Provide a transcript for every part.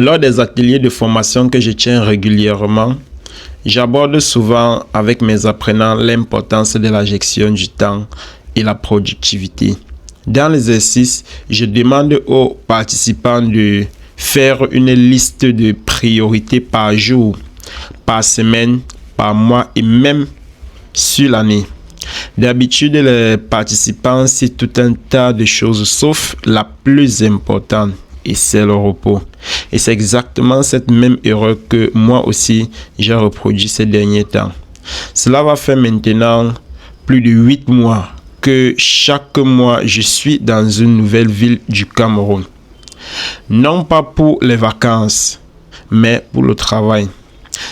Lors des ateliers de formation que je tiens régulièrement, j'aborde souvent avec mes apprenants l'importance de la gestion du temps et la productivité. Dans l'exercice, je demande aux participants de faire une liste de priorités par jour, par semaine, par mois et même sur l'année. D'habitude, les participants citent tout un tas de choses sauf la plus importante, et c'est le repos. Et c'est exactement cette même erreur que moi aussi j'ai reproduit ces derniers temps. Cela va faire maintenant plus de 8 mois que chaque mois je suis dans une nouvelle ville du Cameroun. Non pas pour les vacances, mais pour le travail.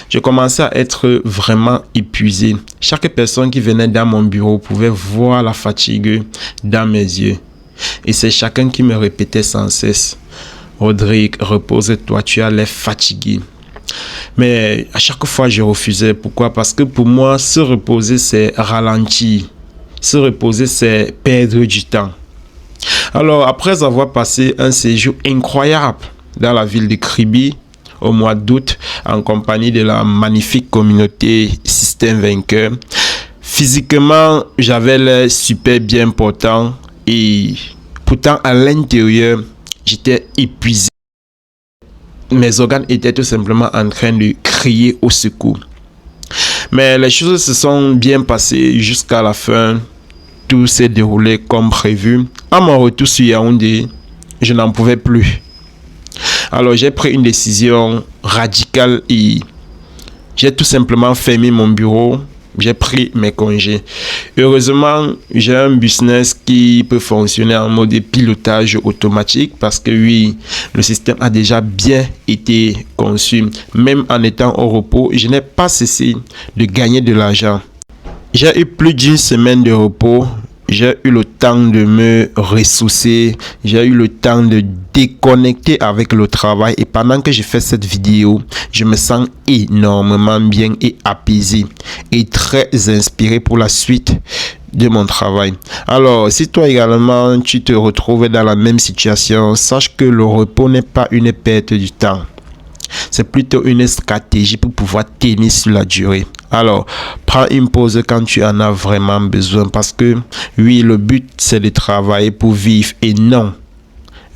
Je commençais à être vraiment épuisé. Chaque personne qui venait dans mon bureau pouvait voir la fatigue dans mes yeux. Et c'est chacun qui me répétait sans cesse: Rodrigue, repose-toi, tu as l'air fatigué. Mais à chaque fois, je refusais. Pourquoi? Parce que pour moi, se reposer, c'est ralentir. Se reposer, c'est perdre du temps. Alors, après avoir passé un séjour incroyable dans la ville de Kribi, au mois d'août, en compagnie de la magnifique communauté Système Vainqueur, physiquement, j'avais l'air super bien portant et pourtant à l'intérieur, j'étais épuisé. Mes organes étaient tout simplement en train de crier au secours. Mais les choses se sont bien passées jusqu'à la fin. Tout s'est déroulé comme prévu. À mon retour sur Yaoundé, je n'en pouvais plus. Alors j'ai pris une décision radicale et j'ai tout simplement fermé mon bureau. J'ai pris mes congés. Heureusement, j'ai un business qui peut fonctionner en mode pilotage automatique parce que oui, le système a déjà bien été conçu. Même en étant au repos, je n'ai pas cessé de gagner de l'argent. J'ai eu plus d'une semaine de repos. J'ai eu le temps de me ressourcer, j'ai eu le temps de déconnecter avec le travail et pendant que je fais cette vidéo, je me sens énormément bien et apaisé et très inspiré pour la suite de mon travail. Alors, si toi également tu te retrouves dans la même situation, sache que le repos n'est pas une perte du temps. C'est plutôt une stratégie pour pouvoir tenir sur la durée. Alors, prends une pause quand tu en as vraiment besoin parce que, oui, le but, c'est de travailler pour vivre et non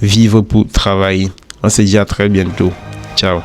vivre pour travailler. On se dit à très bientôt. Ciao.